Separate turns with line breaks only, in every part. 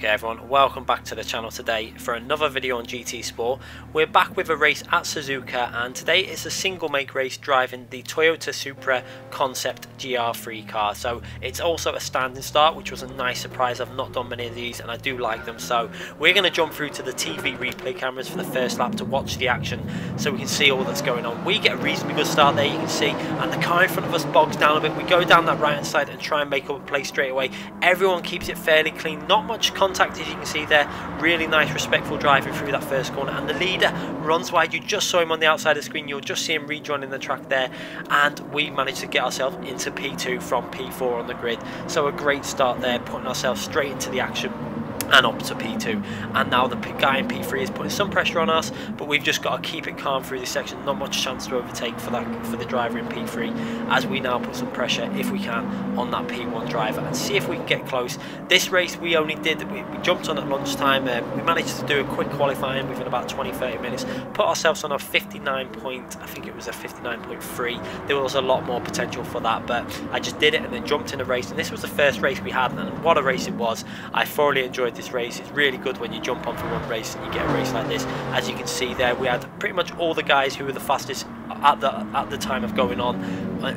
Okay everyone, welcome back to the channel today for another video on GT Sport. We're back with a race at Suzuka, and today it's a single make race driving the Toyota Supra Concept GR.3 car. So it's also a standing start, which was a nice surprise. I've not done many of these and I do like them, so we're going to jump through to the TV replay cameras for the first lap to watch the action so we can see all that's going on. We get a reasonably good start there, you can see, and the car in front of us bogs down a bit. We go down that right hand side and try and make up a play straight away. Everyone keeps it fairly clean, not much contact as you can see there. Really nice respectful driving through that first corner, and the leader runs wide. You just saw him on the outside of the screen, you'll just see him rejoining the track there, and we managed to get ourselves into P2 from P4 on the grid. So a great start there, putting ourselves straight into the action and up to P2, and now the guy in P3 is putting some pressure on us, but we've just got to keep it calm through this section. Not much chance to overtake for the driver in P3, as we now put some pressure, if we can, on that P1 driver and see if we can get close. This race we jumped on at lunchtime. We managed to do a quick qualifying within about 20-30 minutes, put ourselves on a 59.3. There was a lot more potential for that, but I just did it and then jumped in a race, and this was the first race we had, and what a race it was. I thoroughly enjoyed this race. It's really good when you jump on for one race and you get a race like this. As you can see there, we had pretty much all the guys who were the fastest at the time of going on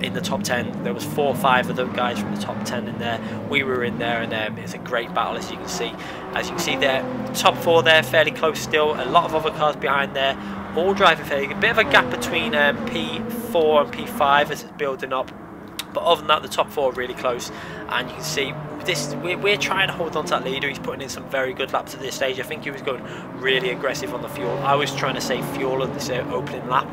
in the top 10. There was 4 or 5 of the guys from the top 10 in there. We were in there, and it's a great battle, as you can see. As you can see there, top 4 there, fairly close still. A lot of other cars behind there, all driving fairly. A bit of a gap between P4 and P5 as it's building up. But other than that, the top 4 are really close, and you can see this. We're trying to hold on to that leader. He's putting in some very good laps at this stage. I think he was going really aggressive on the fuel. I was trying to save fuel at this opening lap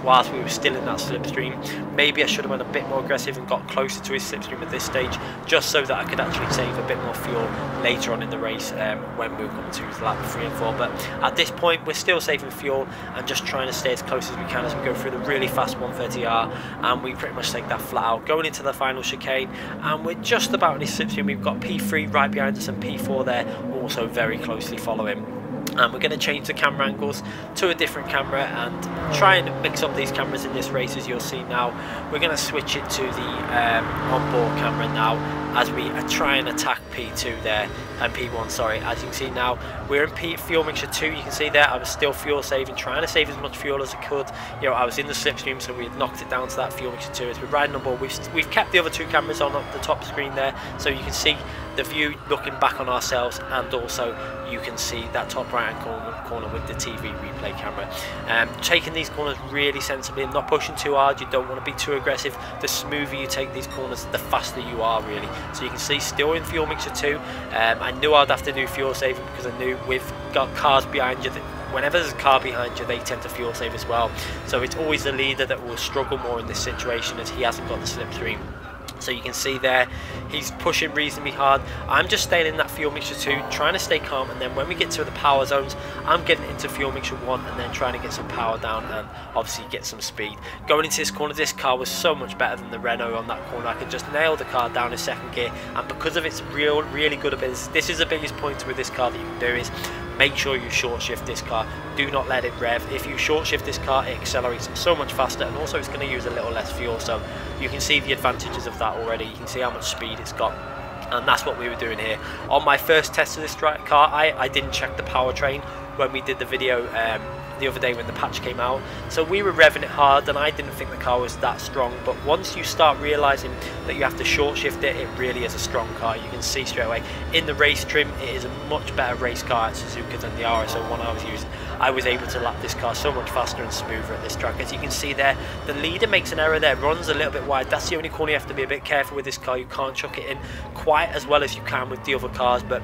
whilst we were still in that slipstream. Maybe I should have went a bit more aggressive and got closer to his slipstream at this stage, just so that I could actually save a bit more fuel later on in the race when we were coming to lap 3 and 4. But at this point, we're still saving fuel and just trying to stay as close as we can as we go through the really fast 130R, and we pretty much take that flat out going into the final chicane, and we're just about in his slipstream. We've got P3 right behind us and P4 there also very closely following. And we're going to change the camera angles to a different camera and try and mix up these cameras in this race. As you'll see now, we're going to switch it to the onboard camera now as we try and attack P2 there, and P1, sorry. As you can see now, we're in fuel mixture 2. You can see there I was still fuel saving, trying to save as much fuel as I could. You know, I was in the slipstream, so we had knocked it down to that fuel mixture 2 as we're riding on board. We've kept the other 2 cameras on up the top screen there, so you can see the view looking back on ourselves, and also you can see that top right hand corner with the TV replay camera. Taking these corners really sensibly and not pushing too hard. You don't want to be too aggressive. The smoother you take these corners, the faster you are, really. So you can see still in fuel mixture 2. I knew I'd have to do fuel saving because I knew with cars behind you, whenever there's a car behind you, they tend to fuel save as well. So it's always the leader that will struggle more in this situation, as he hasn't got the slipstream. So you can see there, he's pushing reasonably hard. I'm just staying in that fuel mixture 2, trying to stay calm, and then when we get to the power zones, I'm getting into fuel mixture 1 and then trying to get some power down and obviously get some speed. Going into this corner, this car was so much better than the Renault on that corner. I could just nail the car down in second gear, and because of its really good abilities, this is the biggest point with this car that you can do, is make sure you short shift this car. Do not let it rev. If you short shift this car, it accelerates so much faster, and also it's going to use a little less fuel. So you can see the advantages of that already. You can see how much speed it's got, and that's what we were doing here. On my first test of this car, I didn't check the powertrain when we did the video the other day when the patch came out, so we were revving it hard, and I didn't think the car was that strong. But once you start realizing that you have to short shift it, it really is a strong car. You can see straight away in the race trim, it is a much better race car at Suzuka than the RSO one I was using. I was able to lap this car so much faster and smoother at this track. As you can see there, the leader makes an error there, runs a little bit wide. That's the only corner you have to be a bit careful with this car. You can't chuck it in quite as well as you can with the other cars, but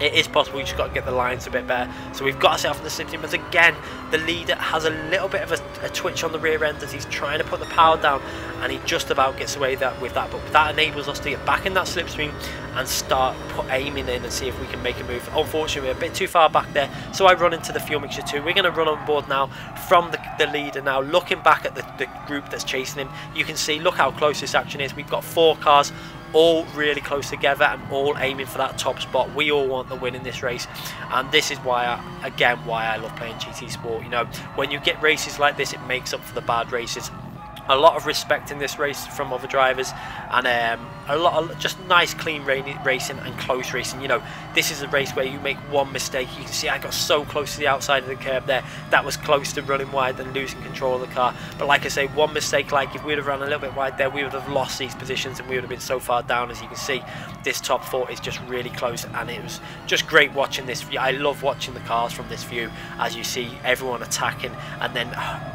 it is possible. You just got to get the lines a bit better. So we've got ourselves in the slipstream, but again, the leader has a little bit of a twitch on the rear end as he's trying to put the power down, and he just about gets away with that. But that enables us to get back in that slipstream and start aiming in and see if we can make a move. Unfortunately, we're a bit too far back there, so I run into the fuel mixture 2. We're going to run on board now from the leader now, looking back at the group that's chasing him. You can see, look how close this action is. We've got 4 cars all really close together and all aiming for that top spot. We all want the win in this race, and this is why I love playing GT Sport. You know, when you get races like this, it makes up for the bad races. A lot of respect in this race from other drivers, and a lot of just nice clean racing and close racing. You know, this is a race where you make one mistake. You can see I got so close to the outside of the curb there, that was close to running wide and losing control of the car. But like I say, one mistake, like if we'd have run a little bit wide there, we would have lost these positions and we would have been so far down. As you can see, this top 4 is just really close, and it was just great watching this view. I love watching the cars from this view, as you see everyone attacking and then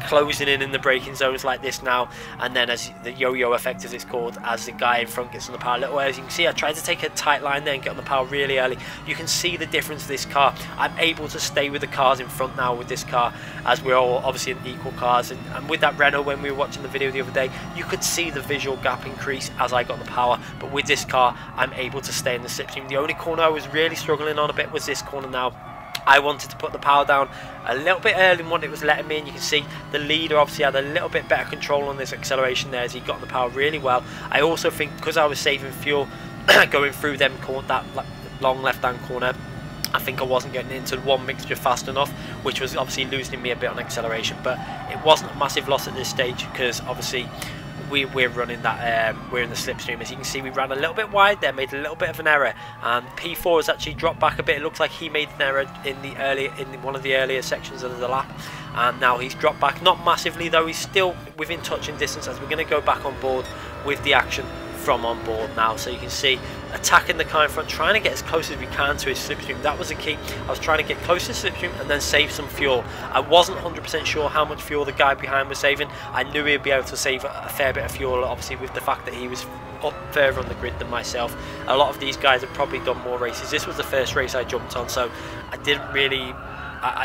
closing in the braking zones like this now, and then as the yo-yo effect, as it's called, as the guy in front gets on the power a little way. As you can see, I tried to take a tight line there and get on the power really early. You can see the difference of this car. I'm able to stay with the cars in front now with this car, as we're all obviously in equal cars, and with that Renault, when we were watching the video the other day, you could see the visual gap increase as I got the power. But with this car, I'm able to stay in the slipstream. The only corner I was really struggling on a bit was this corner now. I wanted to put the power down a little bit early in when it was letting me in. You can see the leader obviously had a little bit better control on this acceleration there, as he got the power really well. I also think because I was saving fuel going through that long left-hand corner, I think I wasn't getting into one mixture fast enough, which was obviously losing me a bit on acceleration. But it wasn't a massive loss at this stage, because obviously we're running that, we're in the slipstream. As you can see, we ran a little bit wide there, made a little bit of an error, and P4 has actually dropped back a bit. It looks like he made an error in one of the earlier sections of the lap, and now he's dropped back, not massively though. He's still within touching distance, as we're going to go back on board with the action from on board now. So you can see attacking the car in front, trying to get as close as we can to his slipstream. That was the key. I was trying to get close to the slipstream and then save some fuel. I wasn't 100% sure how much fuel the guy behind was saving. I knew he'd be able to save a fair bit of fuel, obviously with the fact that he was up further on the grid than myself. A lot of these guys have probably done more races. This was the first race I jumped on, so I didn't really,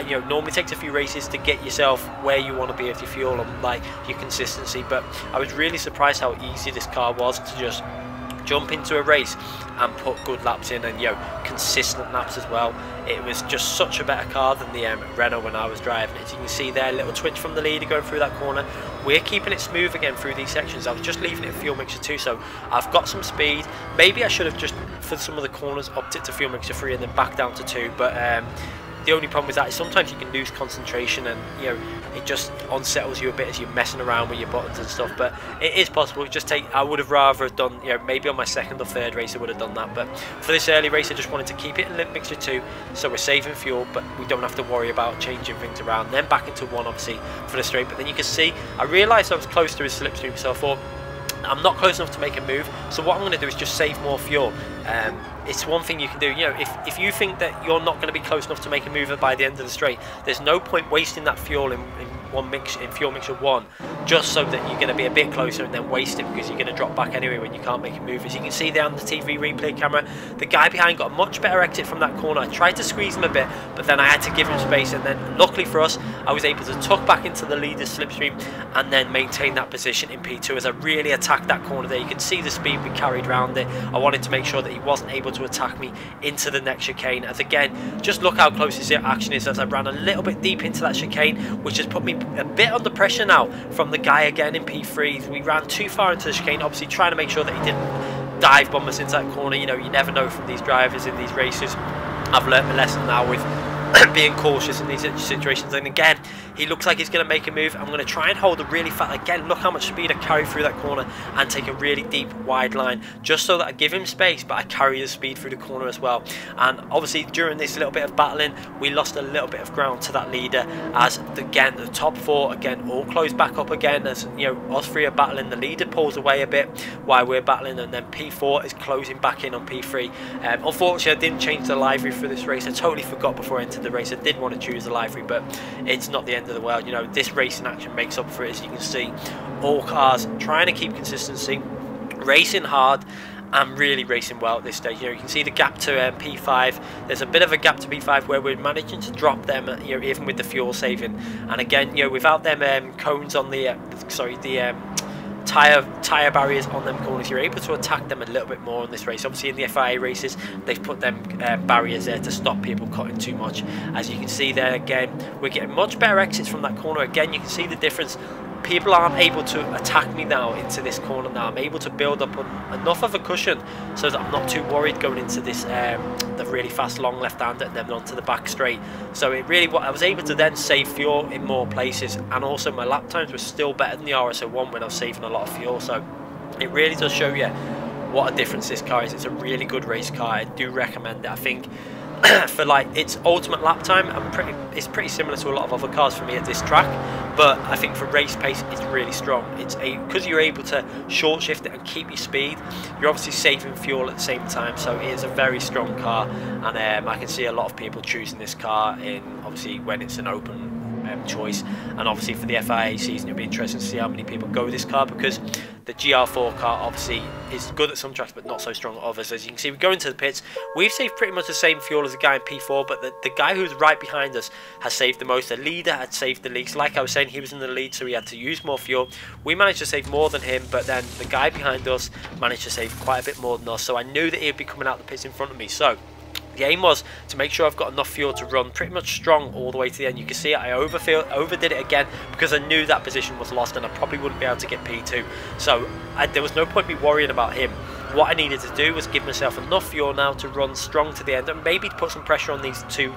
you know, normally takes a few races to get yourself where you want to be with your fuel and like your consistency. But I was really surprised how easy this car was to just jump into a race and put good laps in, and you know, consistent laps as well. It was just such a better car than the Renault when I was driving it. As you can see there, a little twitch from the leader going through that corner. We're keeping it smooth again through these sections. I was just leaving it fuel mixture 2, so I've got some speed. Maybe I should have just, for some of the corners, upped it to fuel mixture 3 and then back down to 2, but the only problem with that is sometimes you can lose concentration, and you know, it just unsettles you a bit as you're messing around with your buttons and stuff. But it is possible. I would have rather have done, you know, maybe on my second or third race I would have done that, but for this early race I just wanted to keep it in limp mixture 2, so we're saving fuel but we don't have to worry about changing things around. Then back into 1 obviously for the straight. But then you can see I realised I was close to his slipstream, so I thought I'm not close enough to make a move, so what I'm going to do is just save more fuel. It's one thing you can do, you know, if you think that you're not going to be close enough to make a move by the end of the straight, there's no point wasting that fuel in fuel mixture 1 just so that you're going to be a bit closer and then waste it, because you're going to drop back anyway when you can't make a move. As you can see there on the TV replay camera, the guy behind got a much better exit from that corner. I tried to squeeze him a bit, but then I had to give him space, and then luckily for us I was able to tuck back into the leader's slipstream and then maintain that position in P2 as I really attacked that corner there. You can see the speed we carried around it. I wanted to make sure that he wasn't able to attack me into the next chicane, as again, just look how close his action is as I ran a little bit deep into that chicane, which has put me a bit under pressure now from the guy again in P3. We ran too far into the chicane, obviously trying to make sure that he didn't dive bomb us into that corner. You know, you never know from these drivers in these races. I've learnt my lesson now with being cautious in these situations. And again, he looks like he's going to make a move. I'm going to try and hold a really fat, again, look how much speed I carry through that corner, and take a really deep wide line just so that I give him space but I carry the speed through the corner as well. And obviously during this little bit of battling we lost a little bit of ground to that leader, as again the top 4 again all close back up again, as you know, us 3 are battling. The leader pulls away a bit while we're battling, and then P4 is closing back in on P3. Unfortunately I didn't change the livery for this race. I totally forgot before I entered the race. I did want to choose the livery, but it's not the end of the world. You know, this racing action makes up for it. As you can see, all cars trying to keep consistency, racing hard and really racing well at this stage. You know, you can see the gap to P5. There's a bit of a gap to P5 where we're managing to drop them, you know, even with the fuel saving. And again, you know, without them cones on the tyre barriers on them corners, you're able to attack them a little bit more in this race. Obviously in the FIA races they've put them barriers there to stop people cutting too much. As you can see there, again, we're getting much better exits from that corner. Again, you can see the difference. People aren't able to attack me now into this corner now. I'm able to build up enough of a cushion so that I'm not too worried going into this the really fast long left-hander and then onto the back straight. So it really, I was able to then save fuel in more places, and also my lap times were still better than the RS01 when I was saving a lot of fuel. So it really does show you what a difference this car is. It's a really good race car. I do recommend it. I think for like its ultimate lap time, it's pretty similar to a lot of other cars for me at this track, but I think for race pace it's really strong. It's because you're able to short shift it and keep your speed, you're obviously saving fuel at the same time, so it is a very strong car. And I can see a lot of people choosing this car in, obviously, when it's an open choice, and obviously for the FIA season it'll be interesting to see how many people go with this car, because the GR4 car obviously is good at some tracks but not so strong at others. As you can see, we go into the pits, we've saved pretty much the same fuel as the guy in P4, but the guy who's right behind us has saved the most. The leader had saved the least. Like I was saying, he was in the lead, so he had to use more fuel. We managed to save more than him, but then the guy behind us managed to save quite a bit more than us, so I knew that he'd be coming out the pits in front of me. So the aim was to make sure I've got enough fuel to run pretty much strong all the way to the end. You can see it, I overdid it again because I knew that position was lost and I probably wouldn't be able to get P2. So there was no point me worrying about him. What I needed to do was give myself enough fuel now to run strong to the end, and maybe put some pressure on these two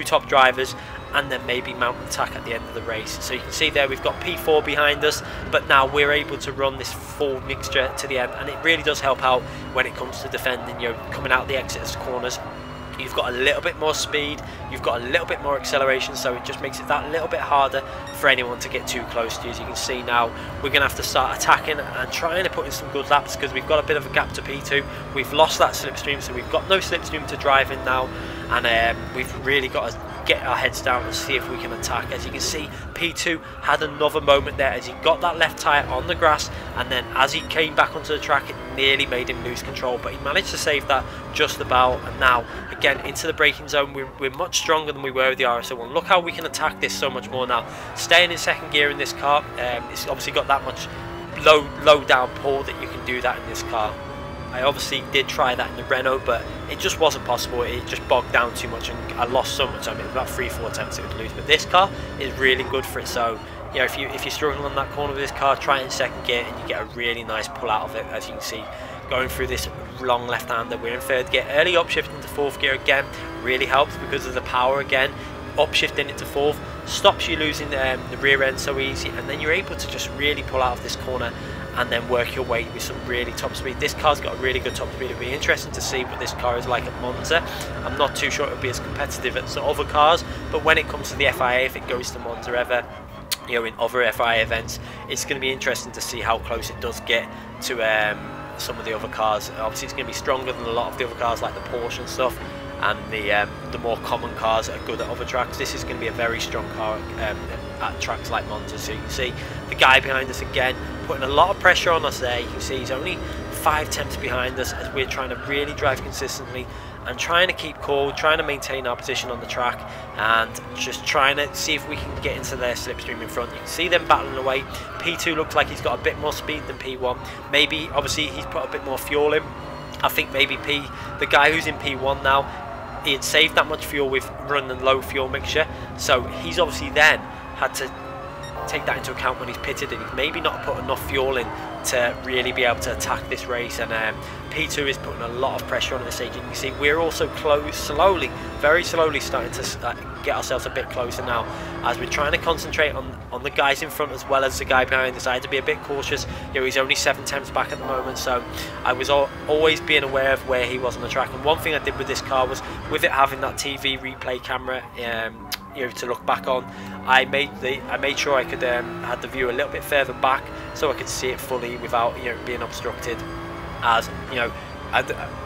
top drivers, and then maybe mount an attack at the end of the race. So you can see there we've got P4 behind us, but now we're able to run this full mixture to the end, and it really does help out when it comes to defending. You're coming out the exits corners, you've got a little bit more speed, you've got a little bit more acceleration, so it just makes it that little bit harder for anyone to get too close to you. As you can see now, we're going to have to start attacking and trying to put in some good laps, because we've got a bit of a gap to P2. We've lost that slipstream, so we've got no slipstream to drive in now, and we've really got to get our heads down and see if we can attack. As you can see, P2 had another moment there as he got that left tyre on the grass, and then as he came back onto the track it nearly made him lose control, but he managed to save that just about. And now again into the braking zone, we're much stronger than we were with the RS01. Look how we can attack this so much more now. Staying in second gear in this car, it's obviously got that much low down pull that you can do that in this car. I obviously did try that in the Renault, but it just wasn't possible. It just bogged down too much, and I lost so much. I mean, about 3-4 attempts it would lose. But this car is really good for it. So, you know, if you're struggling on that corner with this car, try it in second gear, and you get a really nice pull out of it. As you can see, going through this long left-hander, we're in third gear. Early upshift into fourth gear again really helps because of the power again. Upshifting it to fourth stops you losing the rear end so easy, and then you're able to just really pull out of this corner and then work your way with some really top speed. This car's got a really good top speed. It'll be interesting to see what this car is like at Monza. I'm not too sure it'll be as competitive as other cars, but when it comes to the FIA, if it goes to Monza ever, you know, in other FIA events, it's going to be interesting to see how close it does get to some of the other cars. Obviously it's going to be stronger than a lot of the other cars like the Porsche and stuff, and the more common cars that are good at other tracks. This is going to be a very strong car at tracks like Monza. So you can see the guy behind us again putting a lot of pressure on us there. You can see he's only 5 tenths behind us as we're trying to really drive consistently and trying to keep cool, trying to maintain our position on the track, and just trying to see if we can get into their slipstream in front. You can see them battling away. P2 looks like he's got a bit more speed than P1. Maybe, obviously, he's put a bit more fuel in. I think maybe the guy who's in P1 now, he had saved that much fuel with running a low fuel mixture, so he's obviously then had to take that into account when he's pitted, and he's maybe not put enough fuel in to really be able to attack this race. And P2 is putting a lot of pressure on this stage. You can see we're also slowly, very slowly starting to get ourselves a bit closer now, as we're trying to concentrate on the guys in front as well as the guy behind us. I had to be a bit cautious. You know, he's only 7 tenths back at the moment, so I was always being aware of where he was on the track. And one thing I did with this car was, with it having that TV replay camera, you know, to look back on, I made sure I could had the view a little bit further back so I could see it fully without, you know, being obstructed. As you know,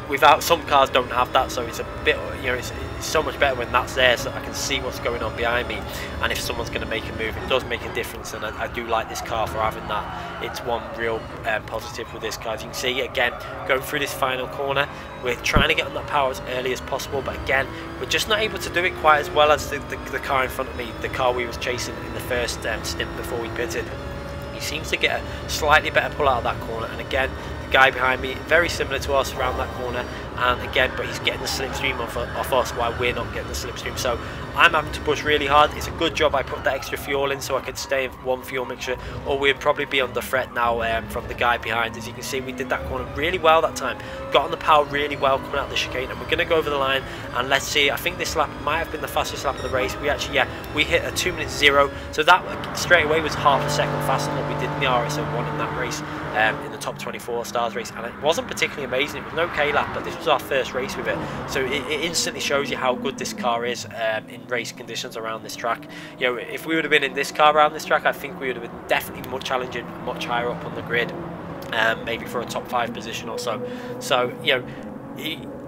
without, some cars don't have that, so it's a bit, you know, it's so much better when that's there, so I can see what's going on behind me, and if someone's going to make a move, it does make a difference. And I do like this car for having that. It's one real positive with this car. As you can see, again, going through this final corner, we're trying to get on that power as early as possible, but again, we're just not able to do it quite as well as the car in front of me, the car we was chasing in the first stint before we pitted. He seems to get a slightly better pull out of that corner, and again, the guy behind me, very similar to us around that corner, and again, but he's getting the slipstream off us while we're not getting the slipstream. So I'm having to push really hard. It's a good job I put that extra fuel in so I could stay in one fuel mixture, or we'd probably be under threat now from the guy behind. As you can see, we did that corner really well that time, got on the power really well coming out the chicane, and we're going to go over the line. And let's see, I think this lap might have been the fastest lap of the race. We actually, yeah, we hit a 2:0, so that straight away was half a second faster than what we did in the RSO1 in that race, in the top 24 stars race. And it wasn't particularly amazing, it was an okay lap, but this was our first race with it, so it instantly shows you how good this car is in race conditions around this track. You know, if we would have been in this car around this track, I think we would have been definitely more challenging, much higher up on the grid, maybe for a top 5 position or so. So, you know,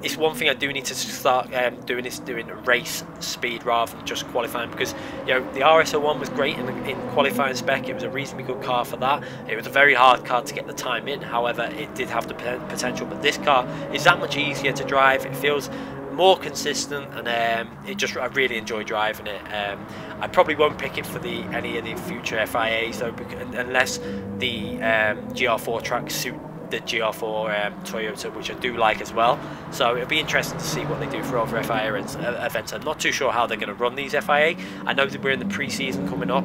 it's one thing I do need to start doing is doing race speed rather than just qualifying, because, you know, the RSO1 was great in qualifying spec. It was a reasonably good car for that. It was a very hard car to get the time in, however it did have the potential, but this car is that much easier to drive. It feels more consistent, and I really enjoy driving it. I probably won't pick it for any of the future FIAs though, unless the GR4 tracks suit the GR4 Toyota, which I do like as well. So it'll be interesting to see what they do for other FIA events. I'm not too sure how they're going to run these FIA. I know that we're in the pre-season coming up,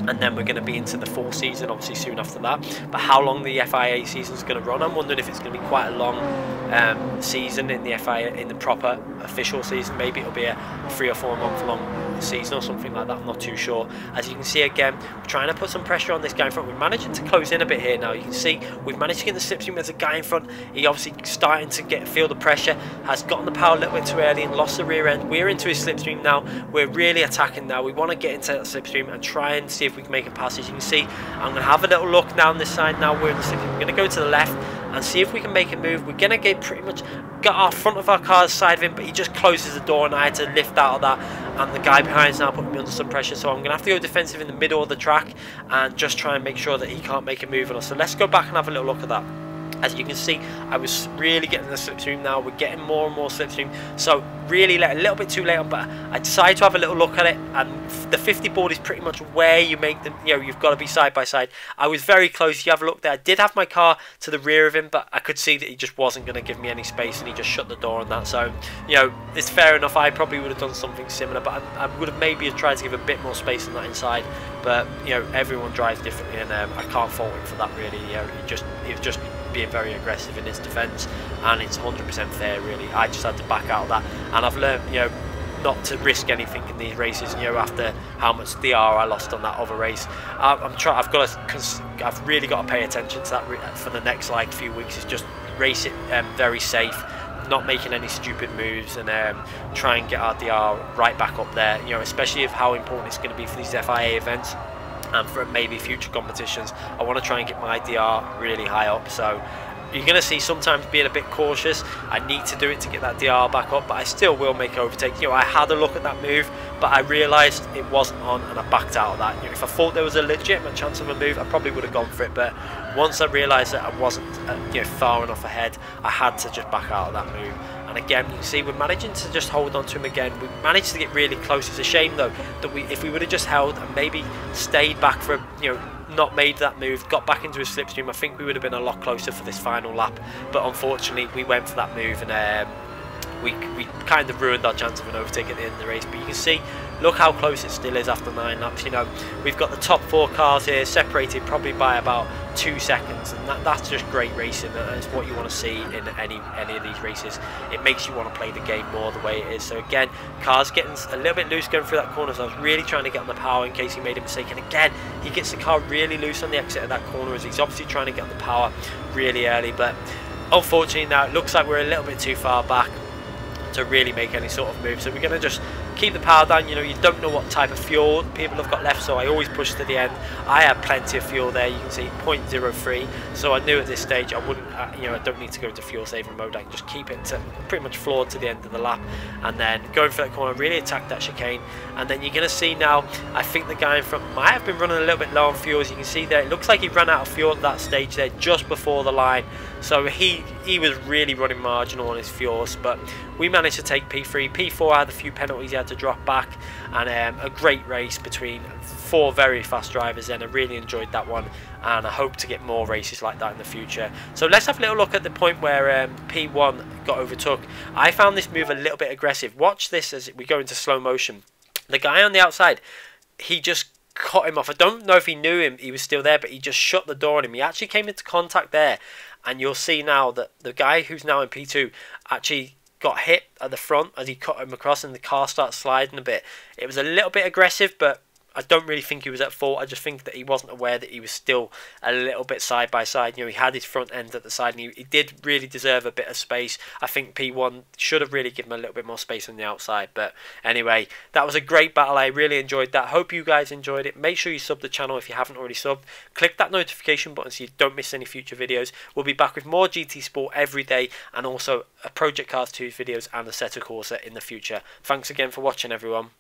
and then we're going to be into the full season obviously soon after that. But how long the FIA season is going to run, I'm wondering if it's going to be quite a long season in the FIA, in the proper official season. Maybe it'll be a 3 or 4 month long season or something like that. I'm not too sure. As you can see, again, we're trying to put some pressure on this guy in front. We're managing to close in a bit here now. You can see we've managed to get the slipstream. There's a guy in front. He obviously starting to feel the pressure, has gotten the power a little bit too early and lost the rear end. We're into his slipstream now. We're really attacking now. We want to get into that slipstream and try and see if we can make a pass. As you can see, I'm going to have a little look down this side now. We're in the slipstream. We're going to go to the left and see if we can make a move. We're going to get pretty much got our front of our car's side of him, but he just closes the door and I had to lift out of that, and the guy behind is now putting me under some pressure, so I'm going to have to go defensive in the middle of the track and just try and make sure that he can't make a move on us. So let's go back and have a little look at that. As you can see, I was really getting the slipstream now. We're getting more and more slipstream. So really a little bit too late on, but I decided to have a little look at it. And the 50 board is pretty much where you make them, you know, you've got to be side by side. I was very close. You have a look there. I did have my car to the rear of him, but I could see that he just wasn't going to give me any space, and he just shut the door on that. So, you know, it's fair enough. I probably would have done something similar, but I would have maybe tried to give a bit more space on that inside. But, you know, everyone drives differently, and I can't fault him for that really. You know, he was just being very aggressive in his defence, and it's 100% fair really. I just had to back out of that, and I've learned, you know, not to risk anything in these races. You know, after how much DR I lost on that other race, I've really got to pay attention to that for the next like few weeks. Is just race it very safe, not making any stupid moves, and try and get our DR right back up there. You know, especially if how important it's going to be for these FIA events and for maybe future competitions. I want to try and get my DR really high up, so you're going to see sometimes being a bit cautious. I need to do it to get that DR back up, but I still will make overtake. You know, I had a look at that move, but I realised it wasn't on, and I backed out of that. You know, if I thought there was a legitimate chance of a move, I probably would have gone for it, but once I realised that I wasn't you know, far enough ahead, I had to just back out of that move. And again, you can see we're managing to just hold on to him again. We managed to get really close. It's a shame though that if we would have just held and maybe stayed back for, you know, not made that move, got back into his slipstream, I think we would have been a lot closer for this final lap. But unfortunately, we went for that move, and we kind of ruined our chance of an overtake at the end of the race. But you can see, look how close it still is after 9 laps. You know, we've got the top 4 cars here separated probably by about 2 seconds, and that's just great racing. That's what you want to see in any of these races. It makes you want to play the game more the way it is. So again, cars getting a little bit loose going through that corner, so I was really trying to get on the power in case he made a mistake. And again, he gets the car really loose on the exit of that corner, as he's obviously trying to get on the power really early. But unfortunately now it looks like we're a little bit too far back to really make any sort of move, so we're going to just keep the power down. You know, you don't know what type of fuel people have got left, so I always push to the end. I had plenty of fuel there. You can see 0.03, so I knew at this stage I wouldn't you know, I don't need to go into fuel saving mode. I can just keep it to pretty much floored to the end of the lap, and then going for that corner, really attack that chicane. And then you're going to see now, I think the guy in front might have been running a little bit low on fuel. As you can see there, it looks like he ran out of fuel at that stage there just before the line, so he was really running marginal on his fuels. But we managed to take P3. P4 had a few penalties he had to drop back, and a great race between 4 very fast drivers, and I really enjoyed that one, and I hope to get more races like that in the future. So let's have a little look at the point where P1 got overtook. I found this move a little bit aggressive. Watch this as we go into slow motion. The guy on the outside, he just cut him off. I don't know if he knew him, he was still there, but he just shut the door on him. He actually came into contact there, and you'll see now that the guy who's now in P2 actually got hit at the front as he cut him across, and the car starts sliding a bit. It was a little bit aggressive, but I don't really think he was at fault. I just think that he wasn't aware that he was still a little bit side by side. You know, he had his front end at the side, and he did really deserve a bit of space. I think P1 should have really given him a little bit more space on the outside. But anyway, that was a great battle. I really enjoyed that. Hope you guys enjoyed it. Make sure you sub the channel if you haven't already subbed. Click that notification button so you don't miss any future videos. We'll be back with more GT Sport every day, and also a Project Cars 2 videos and a Assetto Corsa in the future. Thanks again for watching, everyone.